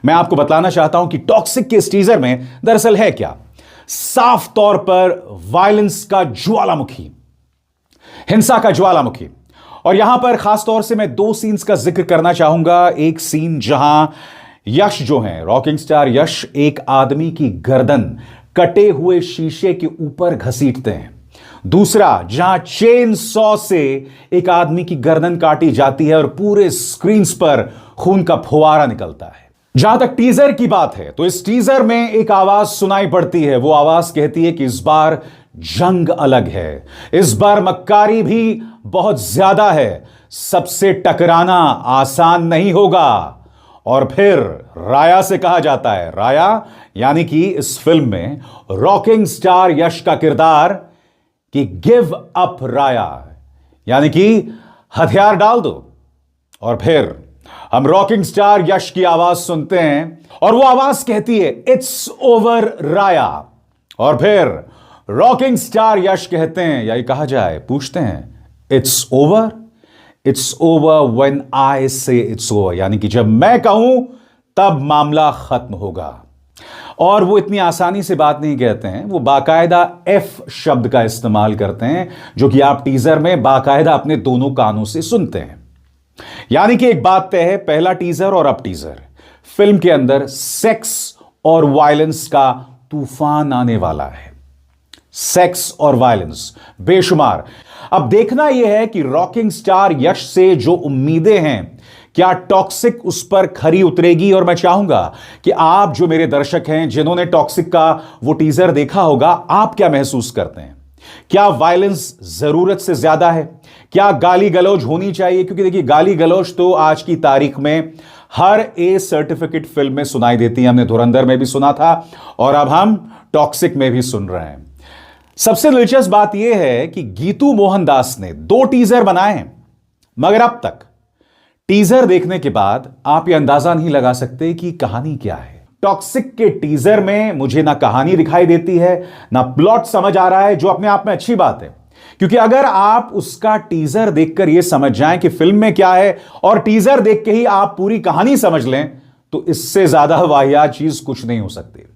मैं आपको बताना चाहता हूं कि टॉक्सिक के इस टीजर में दरअसल है क्या। साफ तौर पर वायलेंस का ज्वालामुखी, हिंसा का ज्वालामुखी। और यहां पर खासतौर से मैं दो सीन्स का जिक्र करना चाहूंगा। एक सीन जहां यश जो है, रॉकिंग स्टार यश, एक आदमी की गर्दन कटे हुए शीशे के ऊपर घसीटते हैं। दूसरा जहां चेन सॉ से एक आदमी की गर्दन काटी जाती है और पूरे स्क्रीन पर खून का फुवारा निकलता है। जहां तक टीजर की बात है तो इस टीजर में एक आवाज सुनाई पड़ती है। वो आवाज कहती है कि इस बार जंग अलग है, इस बार मक्कारी भी बहुत ज्यादा है, सबसे टकराना आसान नहीं होगा। और फिर राया से कहा जाता है, राया यानी कि इस फिल्म में रॉकिंग स्टार यश का किरदार, कि गिव अप राया, यानी कि हथियार डाल दो। और फिर हम रॉकिंग स्टार यश की आवाज सुनते हैं और वो आवाज कहती है इट्स ओवर राया। और फिर रॉकिंग स्टार यश कहते हैं, या कहा जाए पूछते हैं, it's over, it's over when I से इट्स ओवर, यानी कि जब मैं कहूं तब मामला खत्म होगा। और वो इतनी आसानी से बात नहीं कहते हैं, वो बाकायदा एफ शब्द का इस्तेमाल करते हैं, जो कि आप टीजर में बाकायदा अपने दोनों कानों से सुनते हैं। यानी कि एक बात तय है, पहला टीजर और अब टीजर, फिल्म के अंदर सेक्स और वायलेंस का तूफान आने वाला है। सेक्स और वायलेंस बेशुमार। अब देखना यह है कि रॉकिंग स्टार यश से जो उम्मीदें हैं, क्या टॉक्सिक उस पर खरी उतरेगी। और मैं चाहूंगा कि आप जो मेरे दर्शक हैं, जिन्होंने टॉक्सिक का वो टीजर देखा होगा, आप क्या महसूस करते हैं? क्या वायलेंस जरूरत से ज्यादा है? क्या गाली गलौज होनी चाहिए? क्योंकि देखिए, गाली गलौज तो आज की तारीख में हर ए सर्टिफिकेट फिल्म में सुनाई देती है। हमने धुरंधर में भी सुना था और अब हम टॉक्सिक में भी सुन रहे हैं। सबसे दिलचस्प बात यह है कि गीतू मोहनदास ने 2 टीजर बनाए हैं, मगर अब तक टीजर देखने के बाद आप यह अंदाजा नहीं लगा सकते कि कहानी क्या है। टॉक्सिक के टीजर में मुझे ना कहानी दिखाई देती है, ना प्लॉट समझ आ रहा है, जो अपने आप में अच्छी बात है। क्योंकि अगर आप उसका टीजर देखकर यह समझ जाएं कि फिल्म में क्या है और टीजर देख के ही आप पूरी कहानी समझ लें, तो इससे ज्यादा वाहियात चीज कुछ नहीं हो सकती।